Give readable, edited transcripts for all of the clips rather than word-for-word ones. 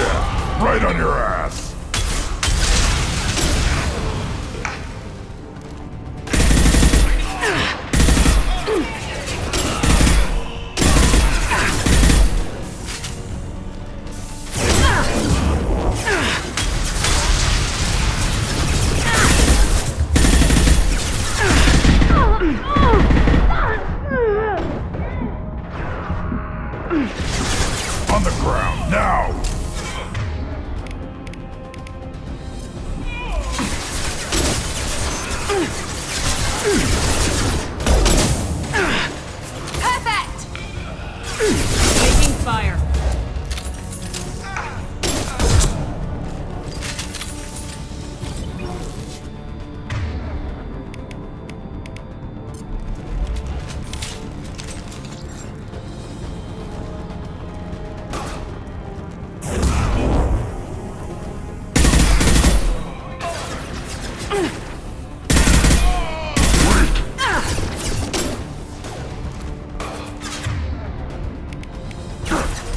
Yeah, right on your ass. On the ground, now! Perfect! Taking fire.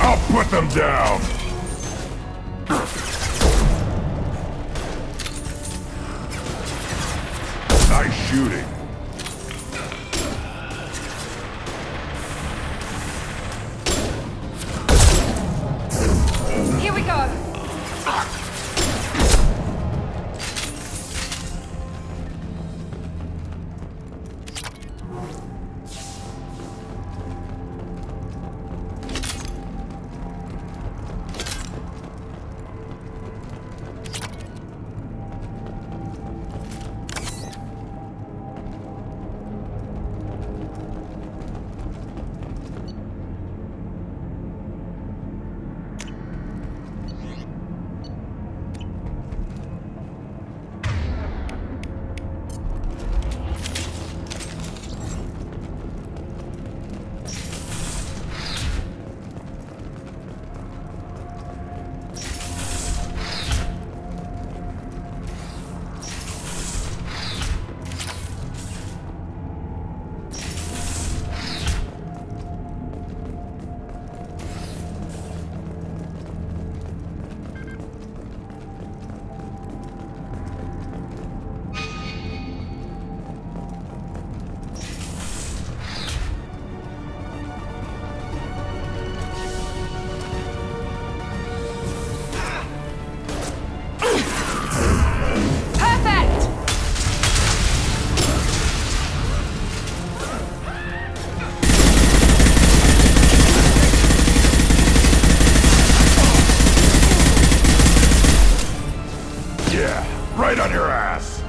I'll put them down! Nice shooting. Here we go. Right on your ass!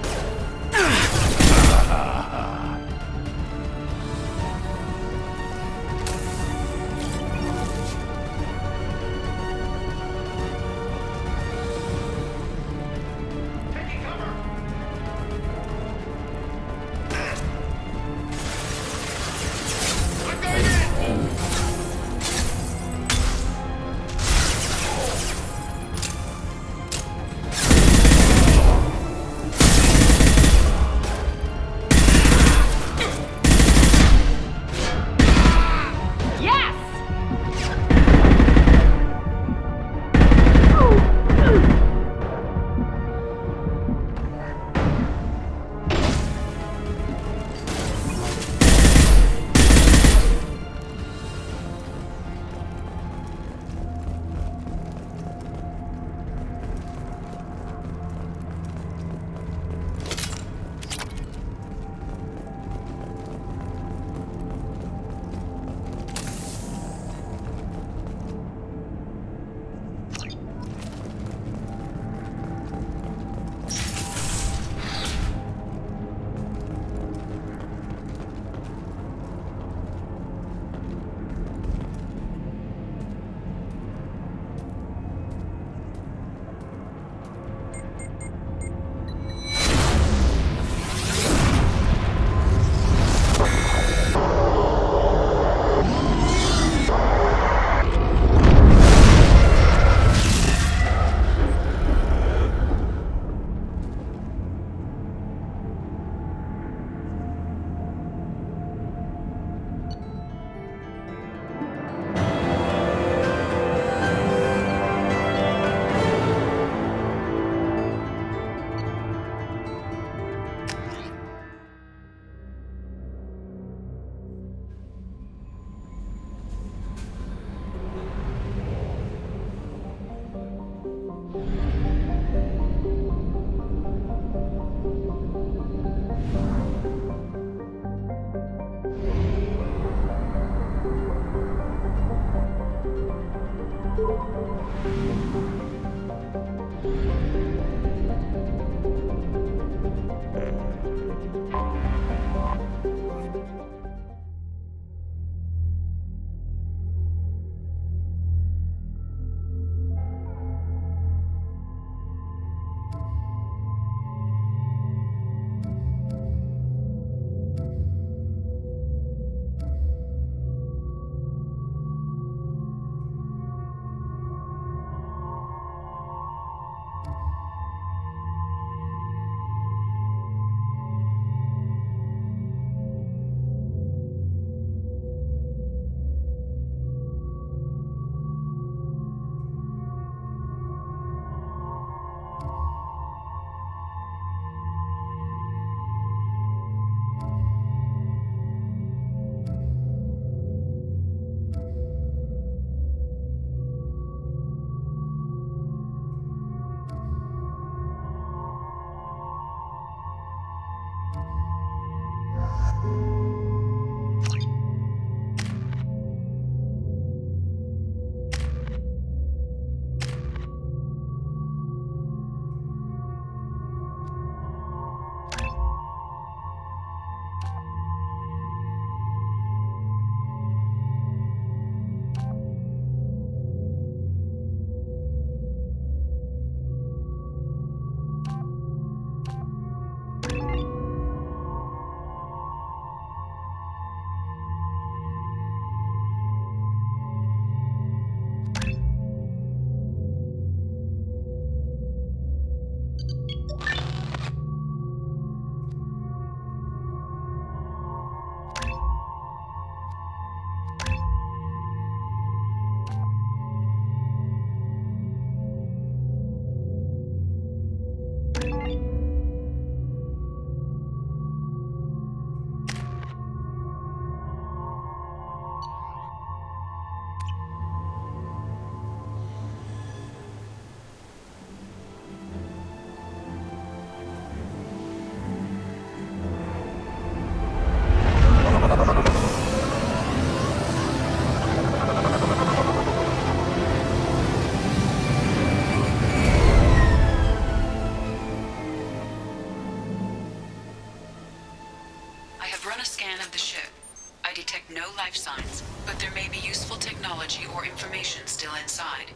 I detect no life signs, but there may be useful technology or information still inside.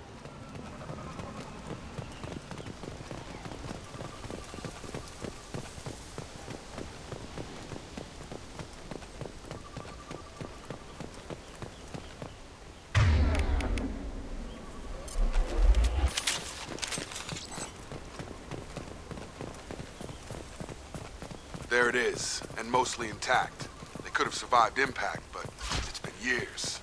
There it is, and mostly intact. They could have survived impact, but it's been years.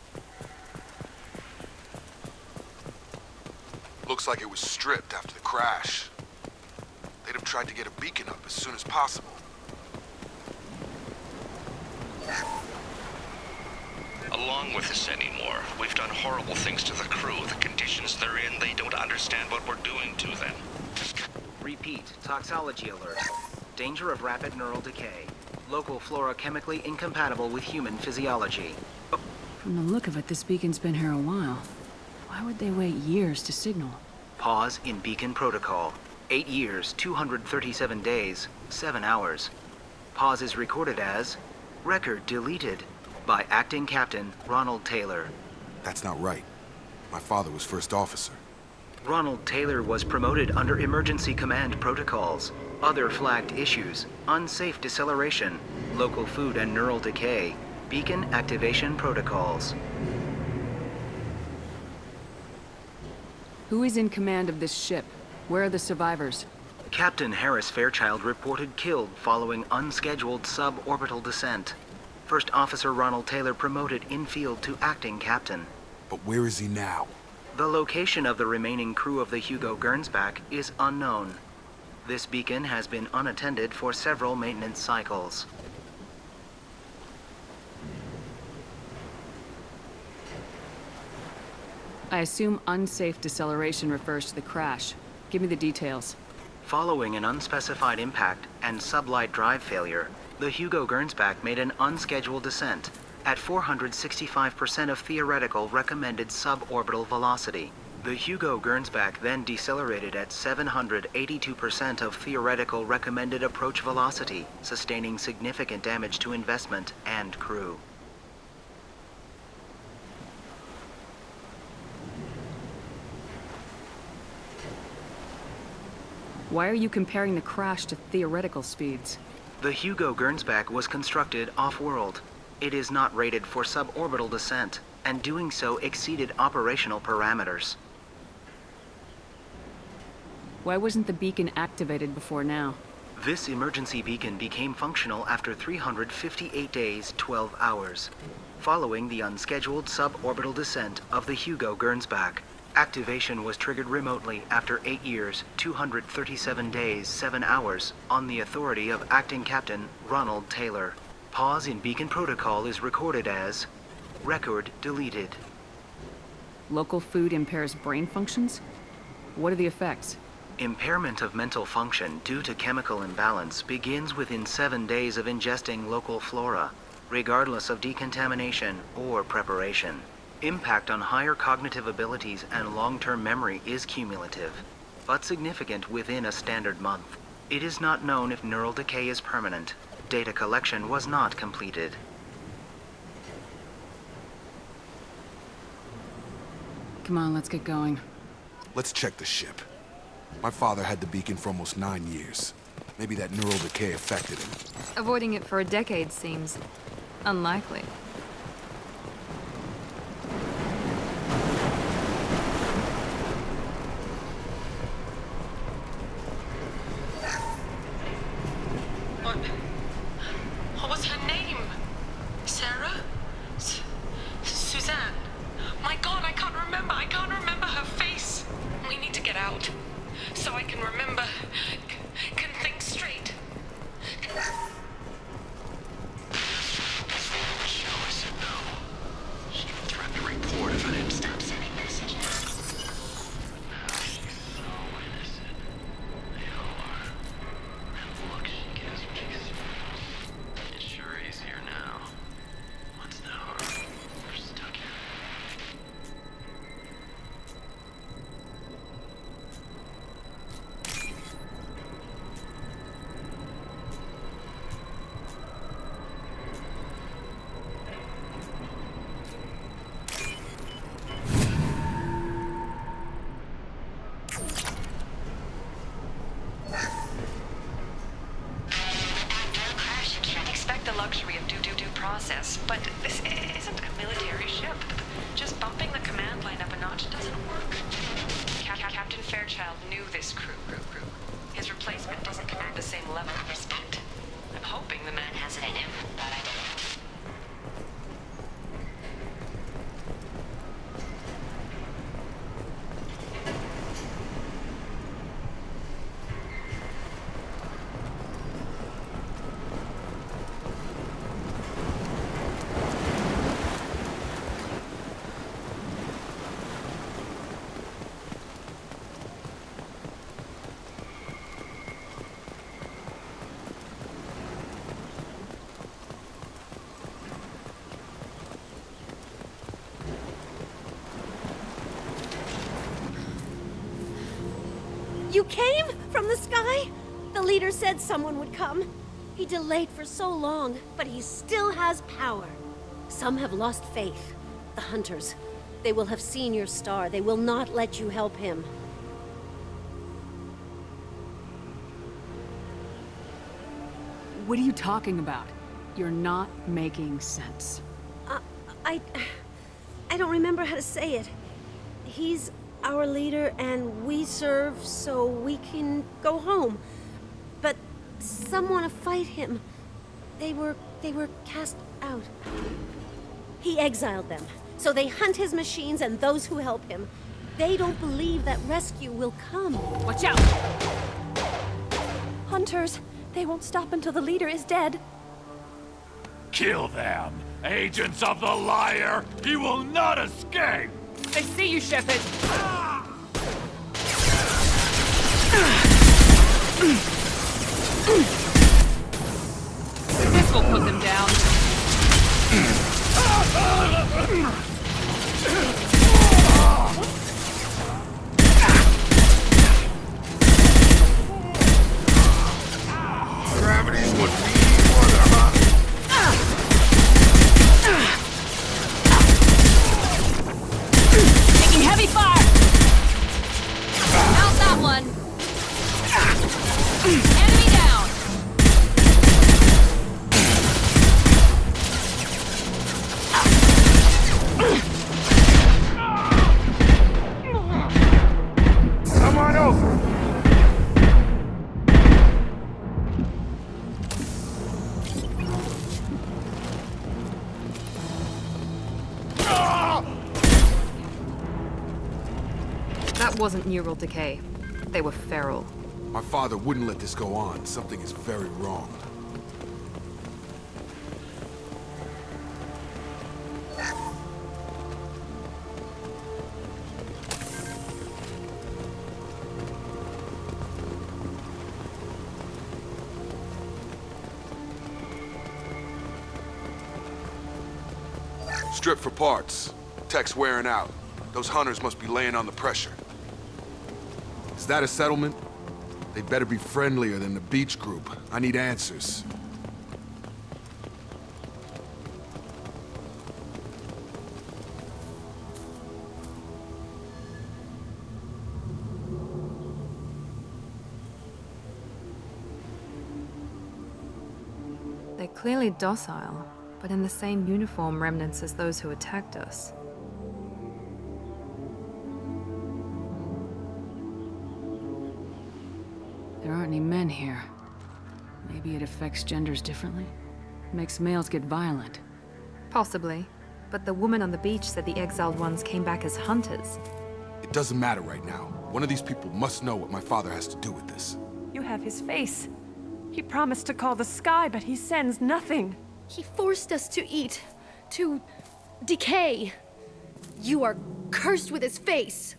Looks like it was stripped after the crash. They'd have tried to get a beacon up as soon as possible. Along with this anymore. We've done horrible things to the crew. The conditions they're in, they don't understand what we're doing to them. Repeat, toxology alert. Danger of rapid neural decay. Local flora chemically incompatible with human physiology. From the look of it, this beacon's been here a while. Why would they wait years to signal? Pause in beacon protocol. 8 years, 237 days, 7 hours. Pause is recorded as record deleted by Acting Captain Ronald Taylor. That's not right. My father was first officer. Ronald Taylor was promoted under emergency command protocols. Other flagged issues: unsafe deceleration, local food and neural decay, beacon activation protocols. Who is in command of this ship? Where are the survivors? Captain Harris Fairchild reported killed following unscheduled suborbital descent. First Officer Ronald Taylor promoted in-field to acting captain. But where is he now? The location of the remaining crew of the Hugo Gernsback is unknown. This beacon has been unattended for several maintenance cycles. I assume unsafe deceleration refers to the crash. Give me the details. Following an unspecified impact and sublight drive failure, the Hugo Gernsback made an unscheduled descent at 465% of theoretical recommended suborbital velocity. The Hugo Gernsback then decelerated at 782% of theoretical recommended approach velocity, sustaining significant damage to investment and crew. Why are you comparing the crash to theoretical speeds? The Hugo Gernsback was constructed off-world. It is not rated for suborbital descent, and doing so exceeded operational parameters. Why wasn't the beacon activated before now? This emergency beacon became functional after 358 days, 12 hours, following the unscheduled suborbital descent of the Hugo Gernsback. Activation was triggered remotely after 8 years, 237 days, 7 hours, on the authority of Acting Captain Ronald Taylor. Pause in beacon protocol is recorded as record deleted. Local food impairs brain functions? What are the effects? Impairment of mental function due to chemical imbalance begins within 7 days of ingesting local flora, regardless of decontamination or preparation. Impact on higher cognitive abilities and long-term memory is cumulative, but significant within a standard month. It is not known if neural decay is permanent. Data collection was not completed. Come on, let's get going. Let's check the ship. My father had the beacon for almost 9 years. Maybe that neural decay affected him. Avoiding it for a decade seems unlikely. What was her name? Sarah? Suzanne? My God, I can't remember. I can't remember her face. We need to get out so I can remember, can think straight. Show us. process, but this isn't a military ship. Just bumping the command line up a notch doesn't work. Captain Fairchild knew this crew. His replacement doesn't command the same level of respect. I'm hoping the man has it in him, but I don't know. You came from the sky? The leader said someone would come. He delayed for so long, but he still has power. Some have lost faith. The hunters. They will have seen your star. They will not let you help him. What are you talking about? You're not making sense. I don't remember how to say it. He's our leader, and we serve so we can go home. But some want to fight him. They were cast out. He exiled them, so they hunt his machines and those who help him. They don't believe that rescue will come. Watch out! Hunters, they won't stop until the leader is dead. Kill them! Agents of the liar! He will not escape! I see you, Shepard! This will put them down. Gravity's what we need for them, huh? Taking heavy fire! How's that one? Enemy down! Come on over! That wasn't neural decay. They were feral. My father wouldn't let this go on. Something is very wrong. Strip for parts. Tech's wearing out. Those hunters must be laying on the pressure. Is that a settlement? They'd better be friendlier than the beach group. I need answers. They're clearly docile, but in the same uniform remnants as those who attacked us. There aren't any men here. Maybe it affects genders differently? Makes males get violent. Possibly. But the woman on the beach said the exiled ones came back as hunters. It doesn't matter right now. One of these people must know what my father has to do with this. You have his face. He promised to call the sky, but he sends nothing. He forced us to eat, to decay. You are cursed with his face.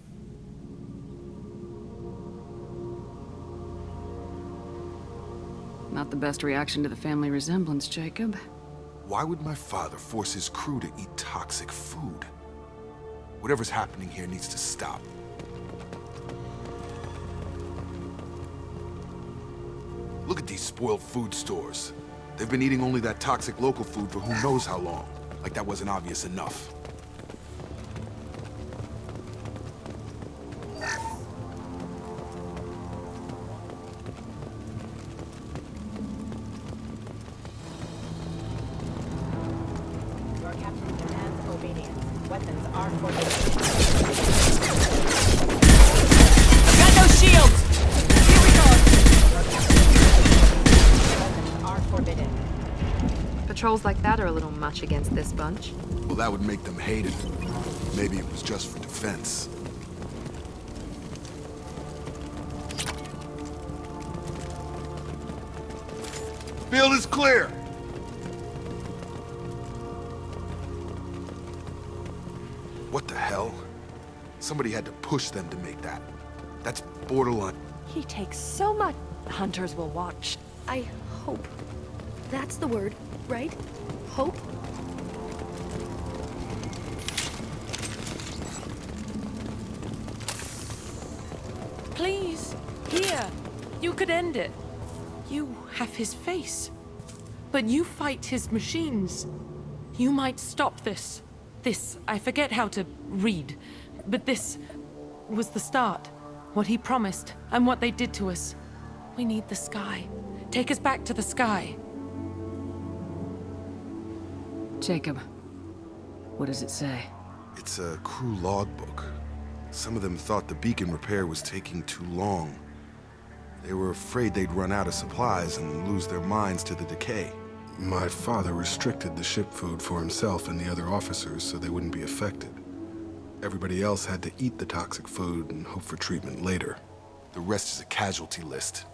Not the best reaction to the family resemblance, Jacob. Why would my father force his crew to eat toxic food? Whatever's happening here needs to stop. Look at these spoiled food stores. They've been eating only that toxic local food for who knows how long. Like that wasn't obvious enough. Got no shields! Here we go! Are forbidden. Patrols like that are a little much against this bunch. Well, that would make them hate it. Maybe it was just for defense. Field is clear! What the hell? Somebody had to push them to make that. That's borderline. He takes so much. Hunters will watch. I hope. That's the word, right? Hope? Please, here. You could end it. You have his face. But you fight his machines. You might stop this. This, I forget how to read. But this was the start. What he promised, and what they did to us. We need the sky. Take us back to the sky. Jacob, what does it say? It's a crew logbook. Some of them thought the beacon repair was taking too long. They were afraid they'd run out of supplies and lose their minds to the decay. My father restricted the ship food for himself and the other officers so they wouldn't be affected. Everybody else had to eat the toxic food and hope for treatment later. The rest is a casualty list.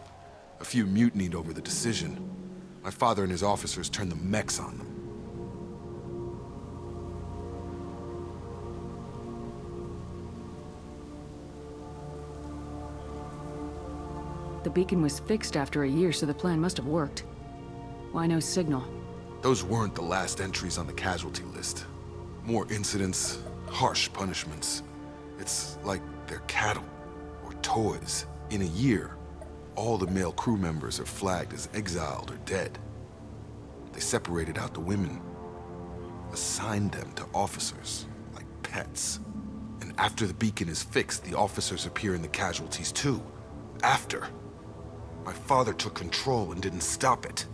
A few mutinied over the decision. My father and his officers turned the mechs on them. The beacon was fixed after a year, so the plan must have worked. Why no signal? Those weren't the last entries on the casualty list. More incidents, harsh punishments. It's like they're cattle, or toys. In a year, all the male crew members are flagged as exiled or dead. They separated out the women, assigned them to officers, like pets. And after the beacon is fixed, the officers appear in the casualties too. After. My father took control and didn't stop it.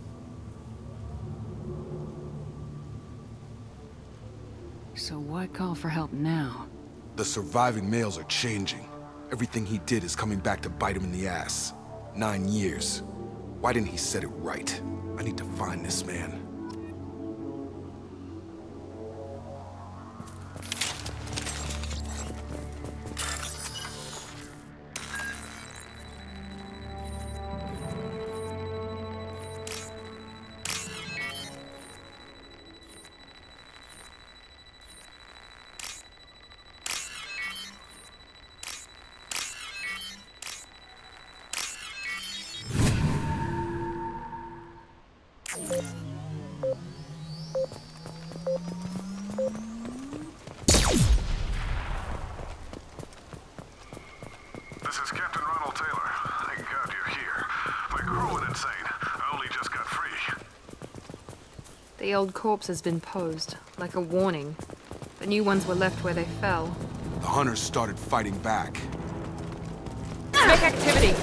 So why call for help now? The surviving males are changing. Everything he did is coming back to bite him in the ass. 9 years. Why didn't he set it right? I need to find this man. This is Captain Ronald Taylor. Thank God you're here. My crew went insane. I only just got free. The old corpse has been posed, like a warning. The new ones were left where they fell. The hunters started fighting back. Make activity.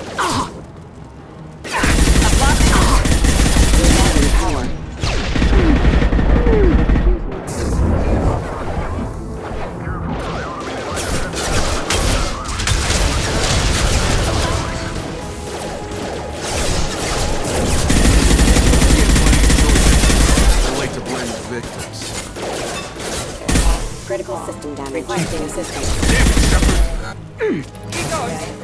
Critical system damage. Requesting assistance. He goes.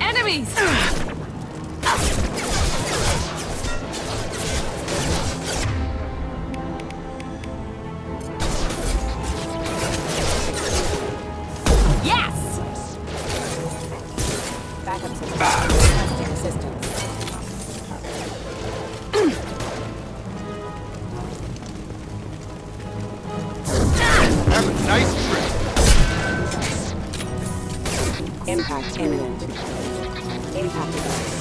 Enemies! Yes! Backup system. Requesting assistance. Have a nice trip. Impact device.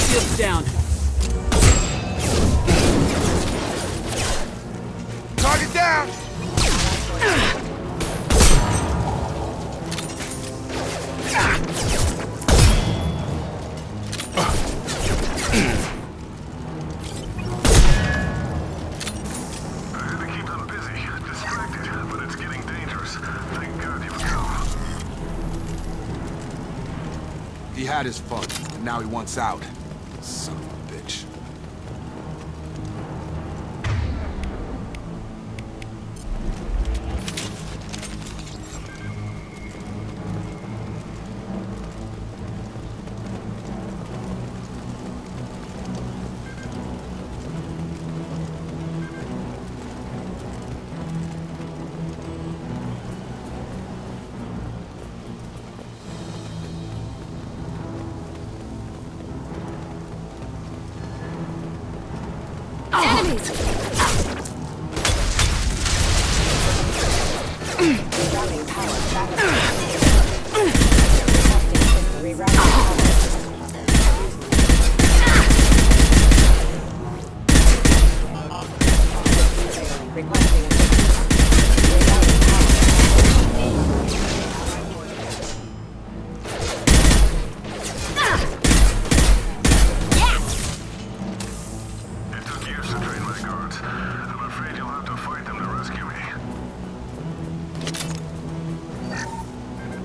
Shields down. Target down! He had his fun, and now he wants out. Son of a bitch.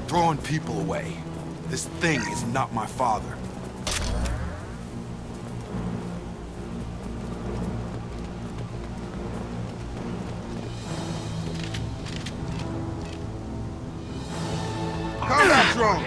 Throwing people away. This thing is not my father. Combat drone!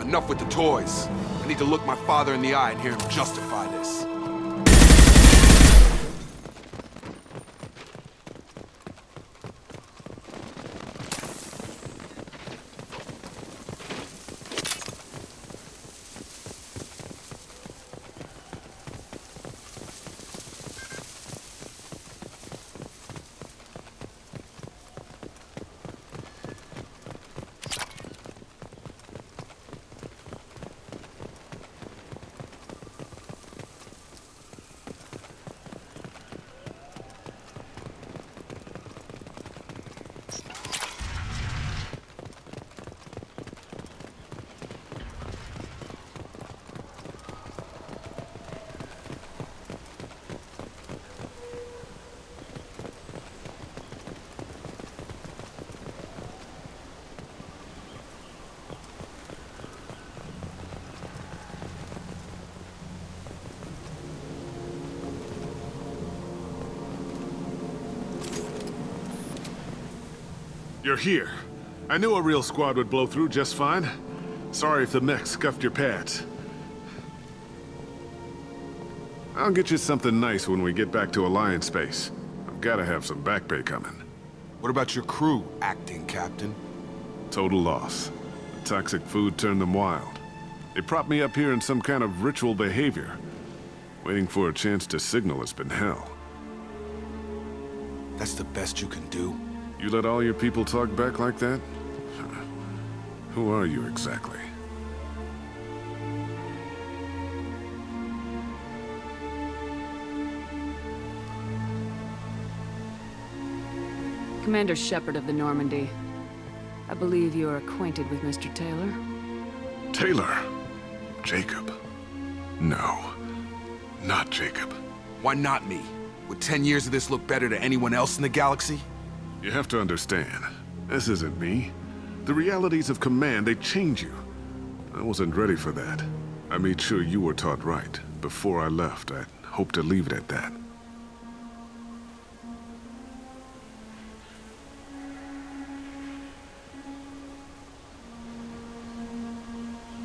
Enough with the toys. I need to look my father in the eye and hear him justify this. You're here. I knew a real squad would blow through just fine. Sorry if the mech scuffed your pads. I'll get you something nice when we get back to Alliance space. I've gotta have some back pay coming. What about your crew, acting captain? Total loss. The toxic food turned them wild. They propped me up here in some kind of ritual behavior. Waiting for a chance to signal has been hell. That's the best you can do? You let all your people talk back like that? Who are you exactly? Commander Shepard of the Normandy. I believe you are acquainted with Mr. Taylor. Taylor? Jacob? No. Not Jacob. Why not me? Would 10 years of this look better to anyone else in the galaxy? You have to understand, this isn't me. The realities of command, they change you. I wasn't ready for that. I made sure you were taught right. Before I left, I hoped to leave it at that.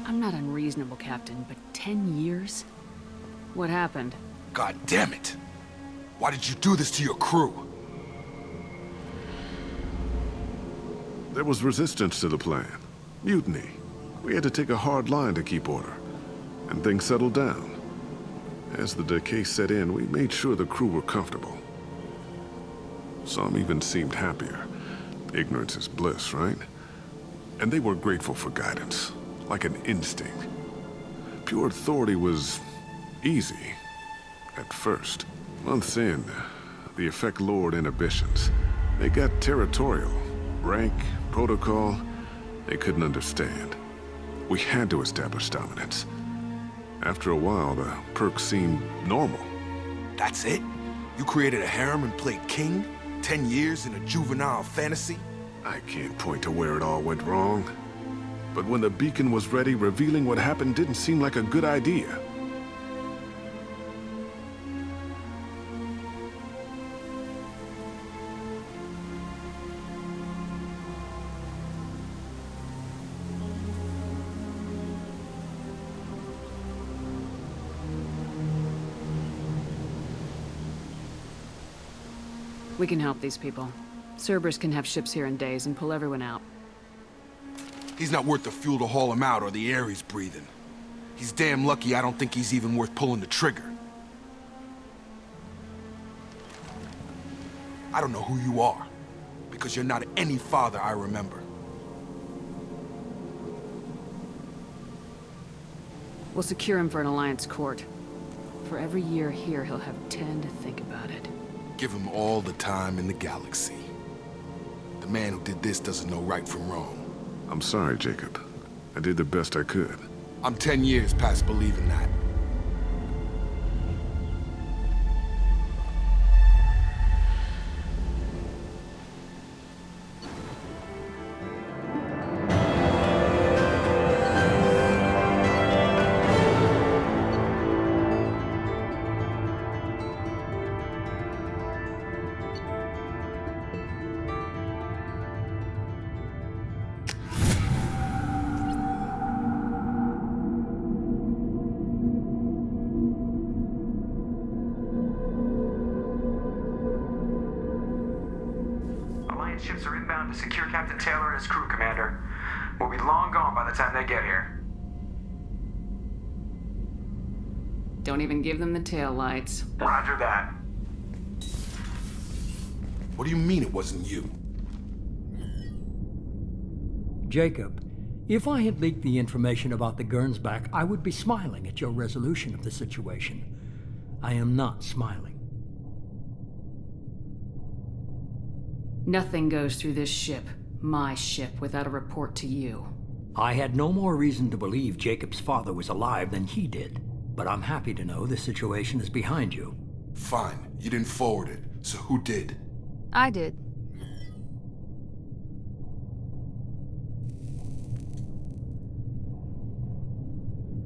I'm not unreasonable, Captain, but 10 years? What happened? God damn it! Why did you do this to your crew? There was resistance to the plan. Mutiny. We had to take a hard line to keep order. And things settled down. As the decay set in, we made sure the crew were comfortable. Some even seemed happier. Ignorance is bliss, right? And they were grateful for guidance. Like an instinct. Pure authority was easy. At first. Months in, the effect lowered inhibitions. They got territorial. Rank, protocol, they couldn't understand. We had to establish dominance. After a while, the perks seemed normal. That's it? You created a harem and played king? 10 years in a juvenile fantasy? I can't point to where it all went wrong. But when the beacon was ready, revealing what happened didn't seem like a good idea. We can help these people. Cerberus can have ships here in days and pull everyone out. He's not worth the fuel to haul him out or the air he's breathing. He's damn lucky I don't think he's even worth pulling the trigger. I don't know who you are, because you're not any father I remember. We'll secure him for an Alliance court. For every year here, he'll have 10 to think about it. Give him all the time in the galaxy. The man who did this doesn't know right from wrong. I'm sorry, Jacob. I did the best I could. I'm 10 years past believing that. Ships are inbound to secure Captain Taylor and his crew, Commander. We'll be long gone by the time they get here. Don't even give them the tail lights. Roger that. What do you mean it wasn't you? Jacob, if I had leaked the information about the Gernsback, I would be smiling at your resolution of the situation. I am not smiling. Nothing goes through this ship, my ship, without a report to you. I had no more reason to believe Jacob's father was alive than he did, but I'm happy to know the situation is behind you. Fine, you didn't forward it, so who did? I did.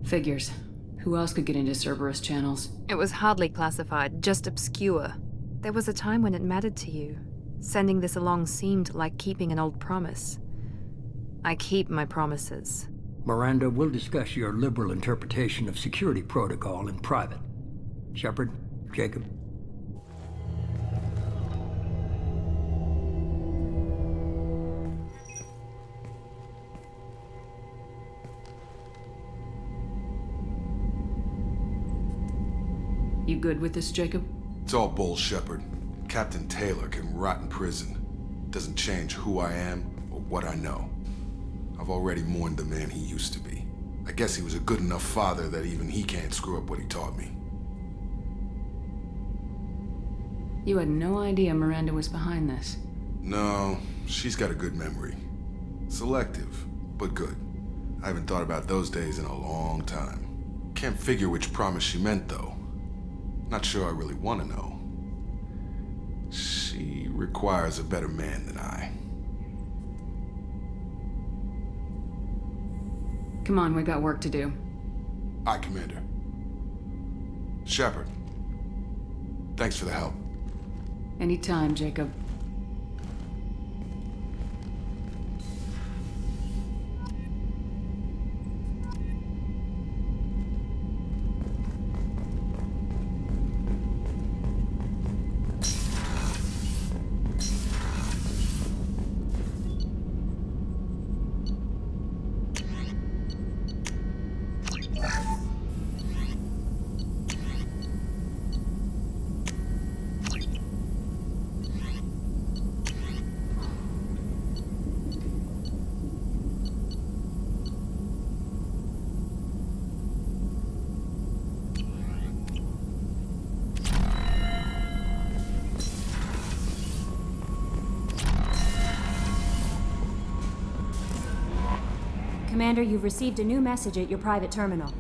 Figures. Who else could get into Cerberus channels? It was hardly classified, just obscure. There was a time when it mattered to you. Sending this along seemed like keeping an old promise. I keep my promises. Miranda, we'll discuss your liberal interpretation of security protocol in private. Shepard, Jacob. You good with this, Jacob? It's all bull, Shepard. Captain Taylor can rot in prison. Doesn't change who I am or what I know. I've already mourned the man he used to be. I guess he was a good enough father that even he can't screw up what he taught me. You had no idea Miranda was behind this. No, she's got a good memory. Selective, but good. I haven't thought about those days in a long time. Can't figure which promise she meant, though. Not sure I really want to know. She requires a better man than I. Come on, we got work to do. Aye, Commander. Shepard, thanks for the help. Anytime, Jacob. Commander, you've received a new message at your private terminal.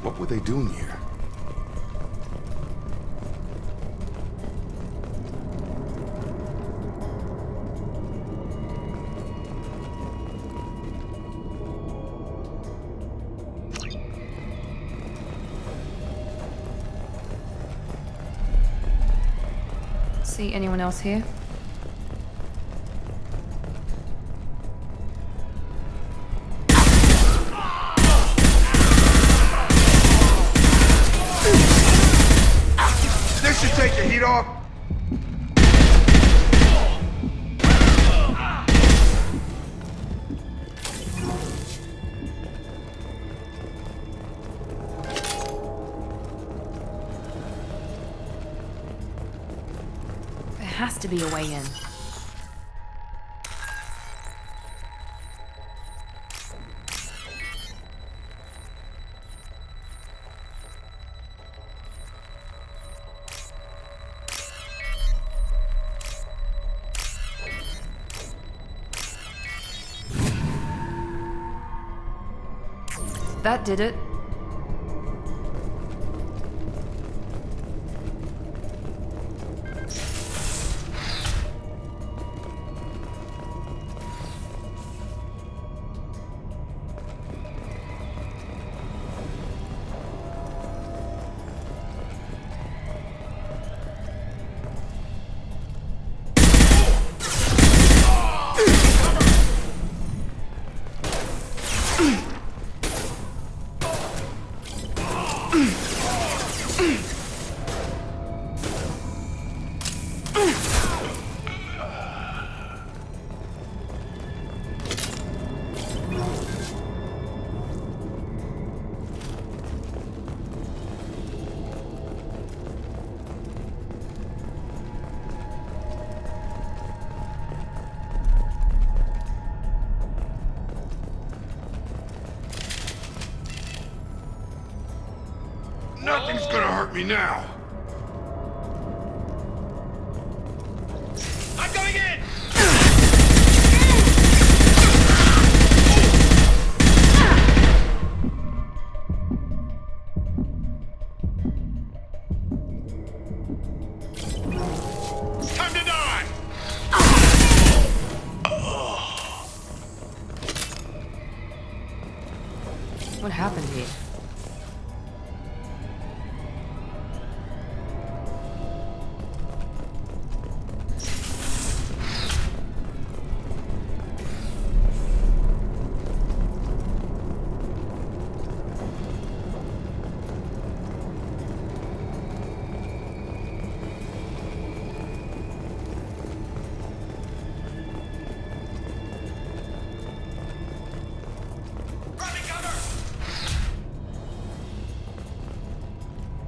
What were they doing here? See anyone else here? This should take the heat off. There has to be a way in. That did it. Nothing's gonna hurt me now. I'm going in! Time to die! What happened here?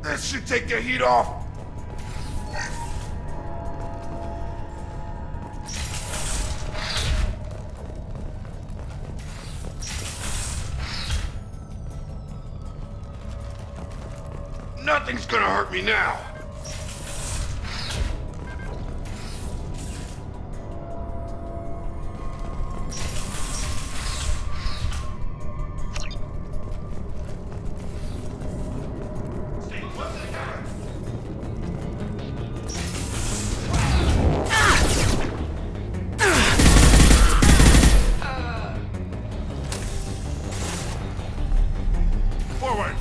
This should take the heat off. Nothing's gonna hurt me now. Forward!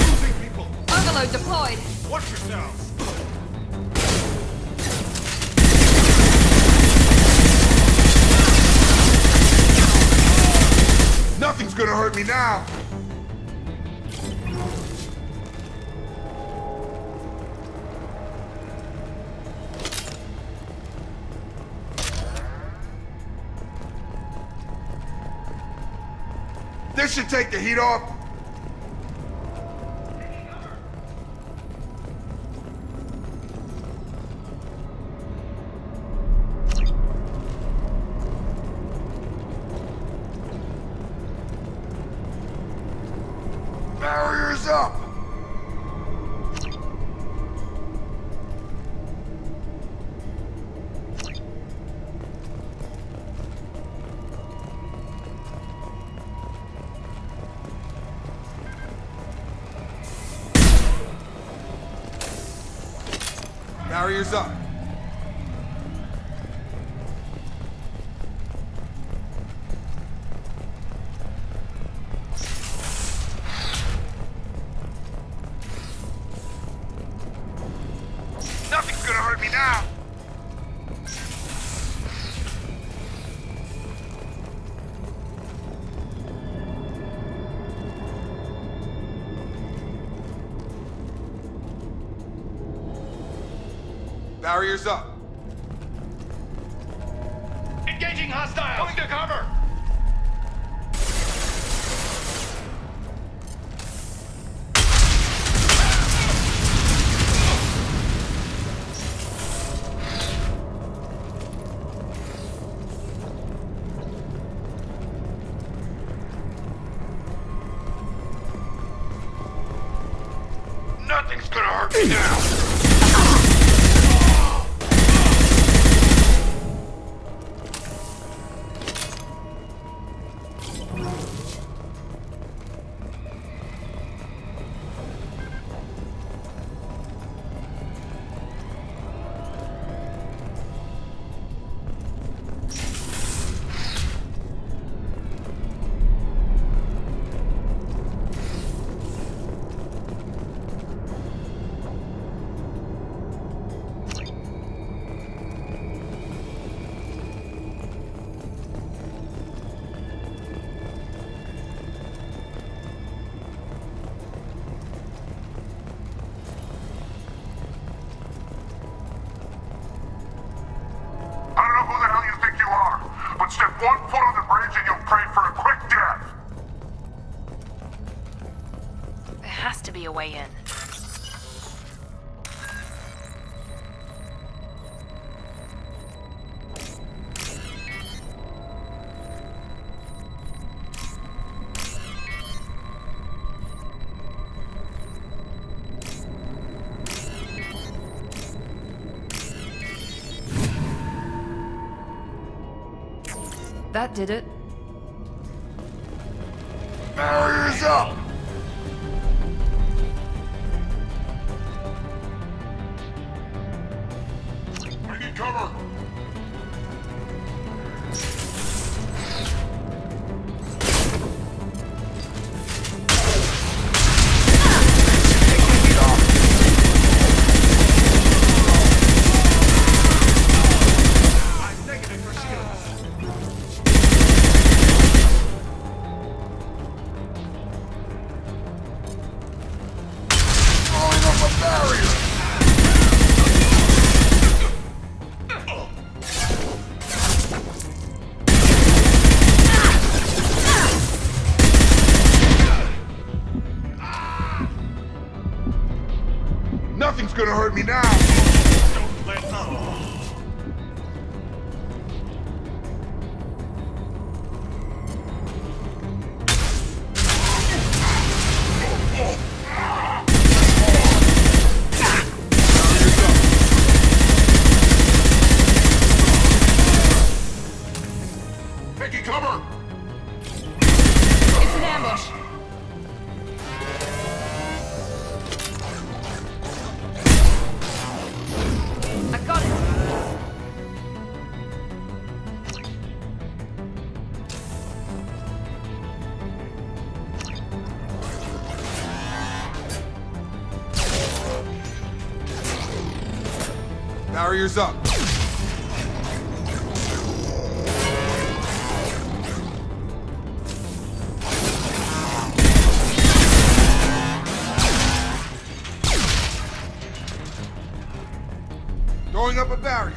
Losing people! Overload deployed! Watch yourselves! Nothing's gonna hurt me now. This should take the heat off. Barriers up. Barriers up. Nothing's gonna hurt me now. Barriers up. Engaging hostile. Coming to cover. Nothing's gonna hurt me now. Step 1 foot on the bridge and you'll pray for a quick death. There has to be a way in. That did it. Barriers up! Taking cover! Nothing's gonna hurt me now! Don't let up! Taking cover! It's an ambush. I got it. Barriers up. Throwing up a barrier.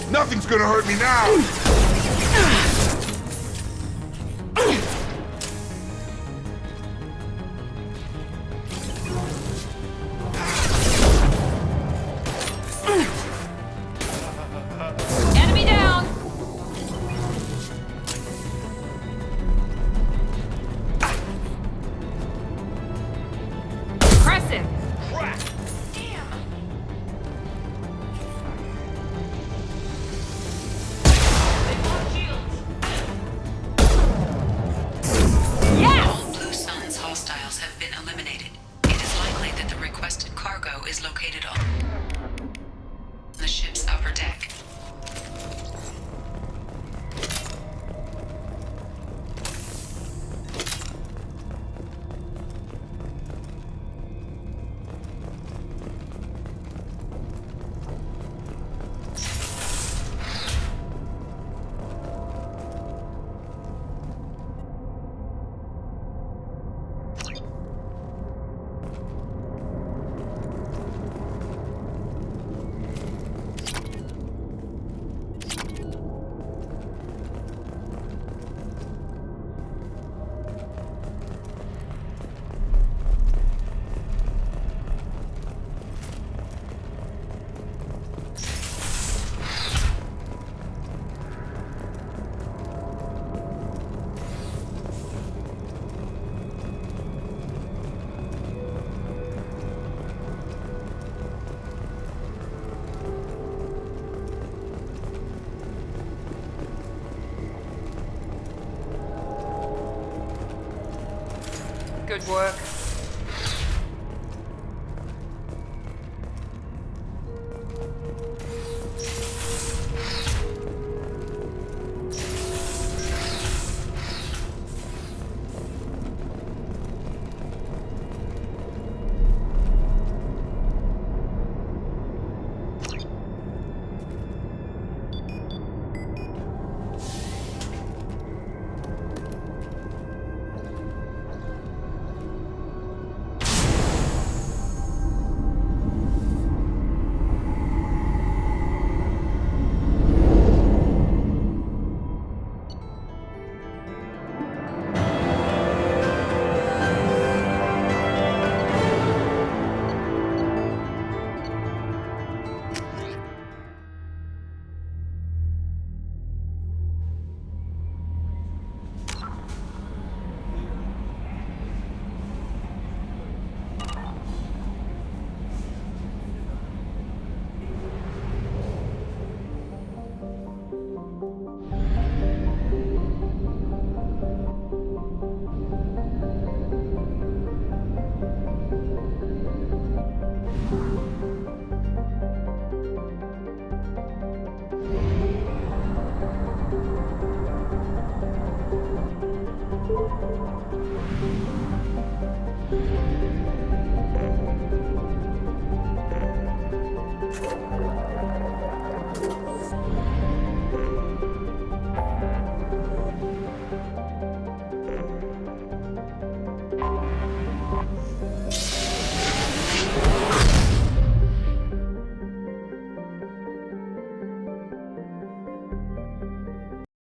Nothing's gonna hurt me now! Enemy down. is located on the ship's upper deck. Good work.